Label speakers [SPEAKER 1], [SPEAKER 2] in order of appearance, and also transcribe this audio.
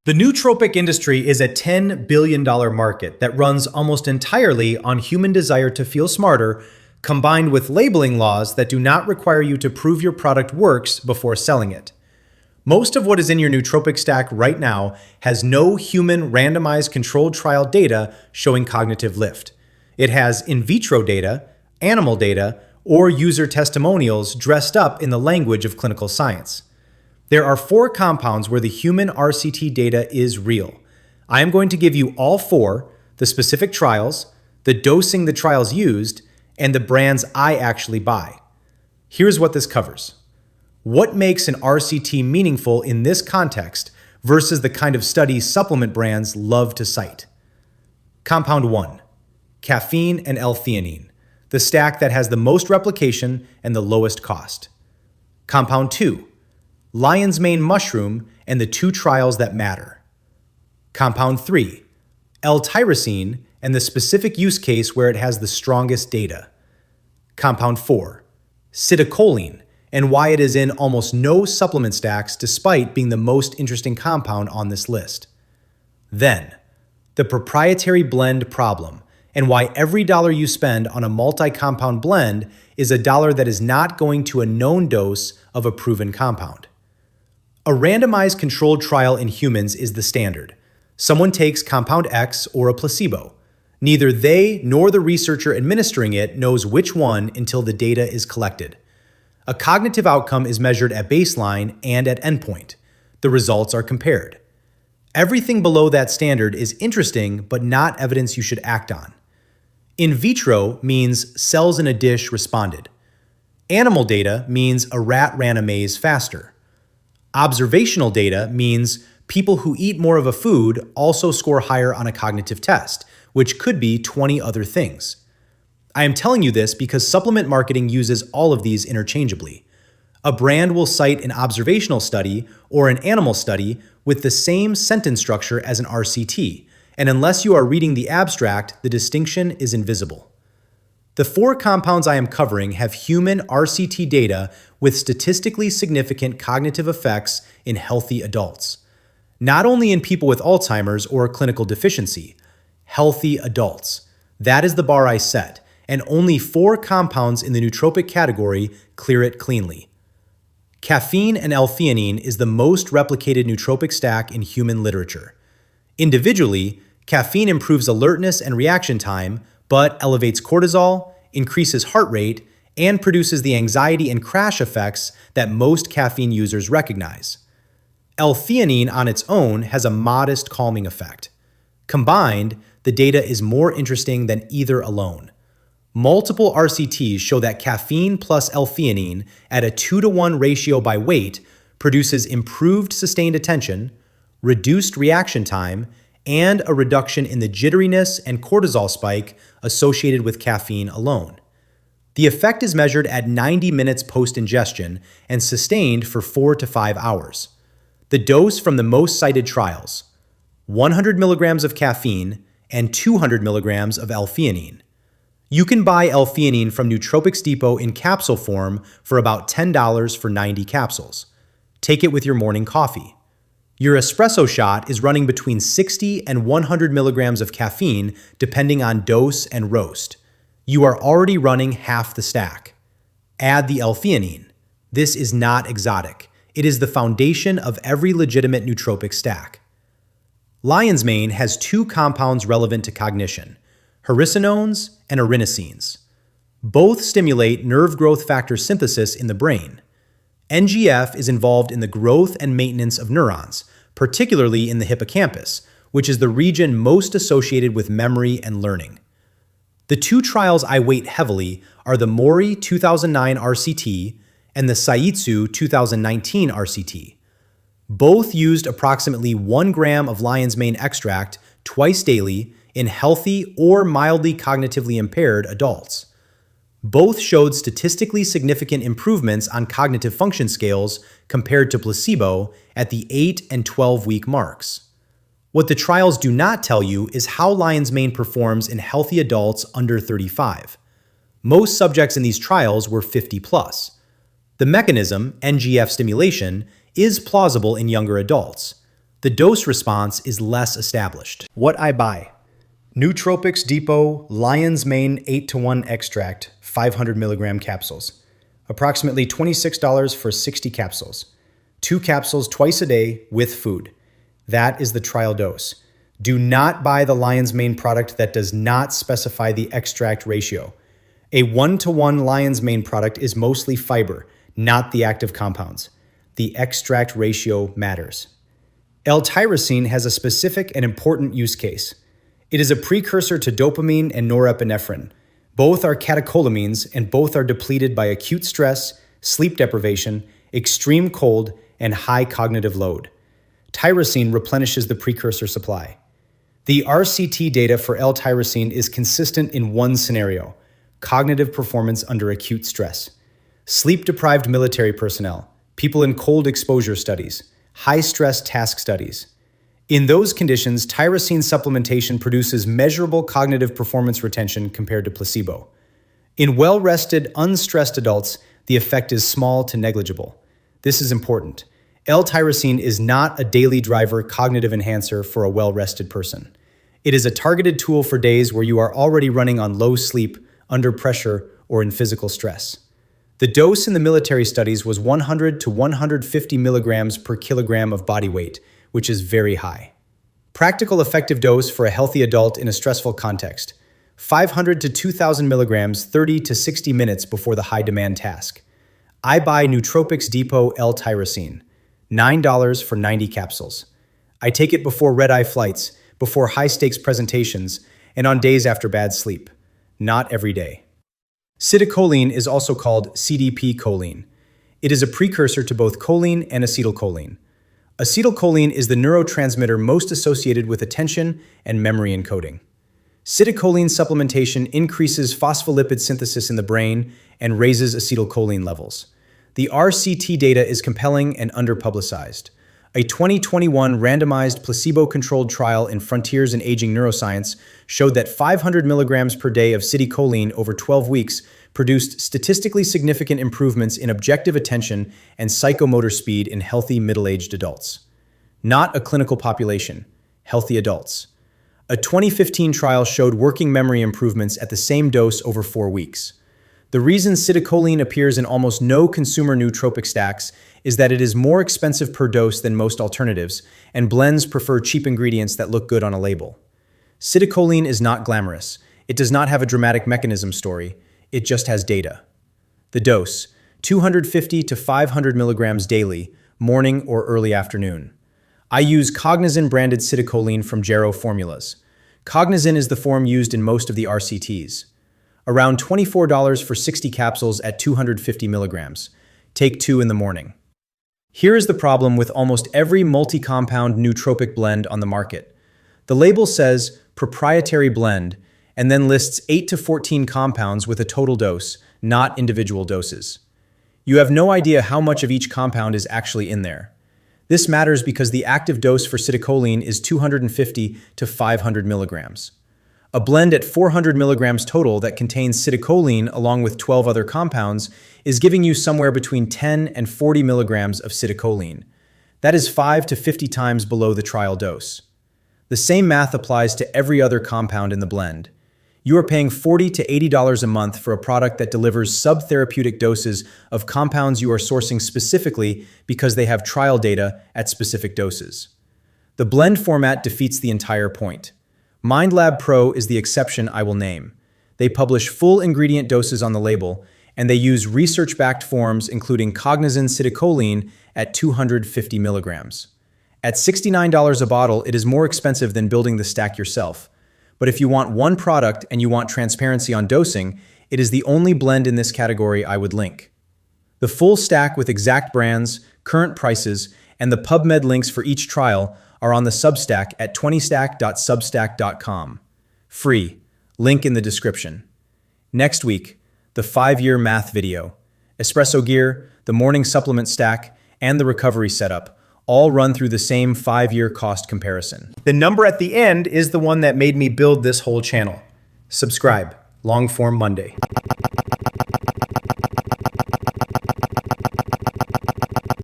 [SPEAKER 1] The nootropic industry is a $10 billion market that runs almost entirely on human desire to feel smarter, combined with labeling laws that do not require you to prove your product works before selling it. Most of what is in your nootropic stack right now has no human randomized controlled trial data showing cognitive lift. It has in vitro data, animal data, or user testimonials dressed up in the language of clinical science. There are 4 compounds where the human RCT data is real. I am going to give you all 4, the specific trials, the dosing the trials used, and the brands I actually buy. Here's what this covers. What makes an RCT meaningful in this context versus the kind of studies supplement brands love to cite? Compound 1, caffeine and L-theanine, the stack that has the most replication and the lowest cost. Compound 2, lionsmane mushroom and the 2 trials that matter. Compound 3, l-tyrosine and the specific use case where it has the strongest data. Compound 4, Citicoline and why it is in almost no supplement stacks despite being the most interesting compound on this list. Then, the proprietary blend problem and why every dollar you spend on a multi-compound blend is a dollar that is not going to a known dose of a proven compound. A randomized controlled trial in humans is the standard. Someone takes compound X or a placebo. Neither they nor the researcher administering it knows which one until the data is collected. A cognitive outcome is measured at baseline and at endpoint. The results are compared. Everything below that standard is interesting but not evidence you should act on. In vitro means cells in a dish responded. Animal data means a rat ran a maze faster. Observational data means people who eat more of a food also score higher on a cognitive test, which could be 20 other things. I am telling you this because supplement marketing uses all of these interchangeably. A brand will cite an observational study or an animal study with the same sentence structure as an RCT, and unless you are reading the abstract, the distinction is invisible. The 4 compounds I am covering have human RCT data with statistically significant cognitive effects in healthy adults. Not only in people with Alzheimer's or clinical deficiency, healthy adults. That is the bar I set, and only 4 compounds in the nootropic category clear it cleanly. Caffeine and L-theanine is the most replicated nootropic stack in human literature. Individually, caffeine improves alertness and reaction time, but elevates cortisol, increases heart rate, and produces the anxiety and crash effects that most caffeine users recognize. L-theanine on its own has a modest calming effect. Combined, the data is more interesting than either alone. Multiple RCTs show that caffeine plus L-theanine at a 2-to-1 ratio by weight produces improved sustained attention, reduced reaction time, and a reduction in the jitteriness and cortisol spike associated with caffeine alone. The effect is measured at 90 minutes post-ingestion and sustained for 4 to 5 hours. The dose from the most cited trials: 100 milligrams of caffeine and 200 milligrams of L-theanine. You can buy L-theanine from Nootropics Depot in capsule form for about $10 for 90 capsules. Take it with your morning coffee. Your espresso shot is running between 60 and 100 milligrams of caffeine depending on dose and roast. You are already running half the stack. Add the L-theanine. This is not exotic. It is the foundation of every legitimate nootropic stack. Lionsmane has 2 compounds relevant to cognition: hericenones and erinosines. Both stimulate nerve growth factor synthesis in the brain. NGF is involved in the growth and maintenance of neurons, particularly in the hippocampus, which is the region most associated with memory and learning. The 2 trials I weight heavily are the Mori 2009 RCT and the Saitsu 2019 RCT. Both used approximately 1 gram of lion's mane extract twice daily in healthy or mildly cognitively impaired adults. Both showed statistically significant improvements on cognitive function scales compared to placebo at the 8 and 12-week marks. What the trials do not tell you is how lion's mane performs in healthy adults under 35. Most subjects in these trials were 50 plus. The mechanism, NGF stimulation, is plausible in younger adults. The dose response is less established. What I buy: Nootropics Depot Lionsmane 8-to-1 extract, 500 milligram capsules. Approximately $26 for 60 capsules. 2 capsules twice a day with food. That is the trial dose. Do not buy the Lionsmane product that does not specify the extract ratio. A 1-to-1 Lionsmane product is mostly fiber, not the active compounds. The extract ratio matters. L-tyrosine has a specific and important use case. It is a precursor to dopamine and norepinephrine. Both are catecholamines and both are depleted by acute stress, sleep deprivation, extreme cold, and high cognitive load. Tyrosine replenishes the precursor supply. The RCT data for L-tyrosine is consistent in one scenario: cognitive performance under acute stress. Sleep-deprived military personnel, people in cold exposure studies, high-stress task studies. In those conditions, tyrosine supplementation produces measurable cognitive performance retention compared to placebo. In well-rested, unstressed adults, the effect is small to negligible. This is important. L-tyrosine is not a daily driver cognitive enhancer for a well-rested person. It is a targeted tool for days where you are already running on low sleep, under pressure, or in physical stress. The dose in the military studies was 100 to 150 milligrams per kilogram of body weight, which is very high. Practical effective dose for a healthy adult in a stressful context: 500 to 2,000 milligrams 30 to 60 minutes before the high-demand task. I buy Nootropics Depot L-tyrosine, $9 for 90 capsules. I take it before red-eye flights, before high-stakes presentations, and on days after bad sleep. Not every day. Citicoline is also called CDP-choline. It is a precursor to both choline and acetylcholine. Acetylcholine is the neurotransmitter most associated with attention and memory encoding. Citicoline supplementation increases phospholipid synthesis in the brain and raises acetylcholine levels. The RCT data is compelling and underpublicized. A 2021 randomized placebo-controlled trial in Frontiers in Aging Neuroscience showed that 500 milligrams per day of citicoline over 12 weeks produced statistically significant improvements in objective attention and psychomotor speed in healthy middle-aged adults. Not a clinical population, healthy adults. A 2015 trial showed working memory improvements at the same dose over 4 weeks. The reason citicoline appears in almost no consumer nootropic stacks is that it is more expensive per dose than most alternatives, and blends prefer cheap ingredients that look good on a label. Citicoline is not glamorous. It does not have a dramatic mechanism story. It just has data. The dose: 250 to 500 milligrams daily, morning or early afternoon. I use Cognizin-branded citicoline from Jarrow Formulas. Cognizin is the form used in most of the RCTs. Around $24 for 60 capsules at 250 milligrams. Take 2 in the morning. Here is the problem with almost every multi-compound nootropic blend on the market. The label says proprietary blend and then lists 8 to 14 compounds with a total dose, not individual doses. You have no idea how much of each compound is actually in there. This matters because the active dose for citicoline is 250 to 500 milligrams. A blend at 400 milligrams total that contains citicoline along with 12 other compounds is giving you somewhere between 10 and 40 milligrams of citicoline. That is 5 to 50 times below the trial dose. The same math applies to every other compound in the blend. You are paying $40 to $80 a month for a product that delivers subtherapeutic doses of compounds you are sourcing specifically because they have trial data at specific doses. The blend format defeats the entire point. mindlabpro is the exception I will name. They publish full ingredient doses on the label, and they use research-backed forms including Cognizin citicoline at 250 milligrams. At $69 a bottle, it is more expensive than building the stack yourself. But if you want one product and you want transparency on dosing, it is the only blend in this category I would link. The full stack with exact brands, current prices, and the PubMed links for each trial are on the Substack at 20stack.substack.com. Free. Link in the description. Next week, the 5-year math video, espresso gear, the morning supplement stack, and the recovery setup all run through the same 5-year cost comparison. The number at the end is the one that made me build this whole channel. Subscribe. Long Form Monday.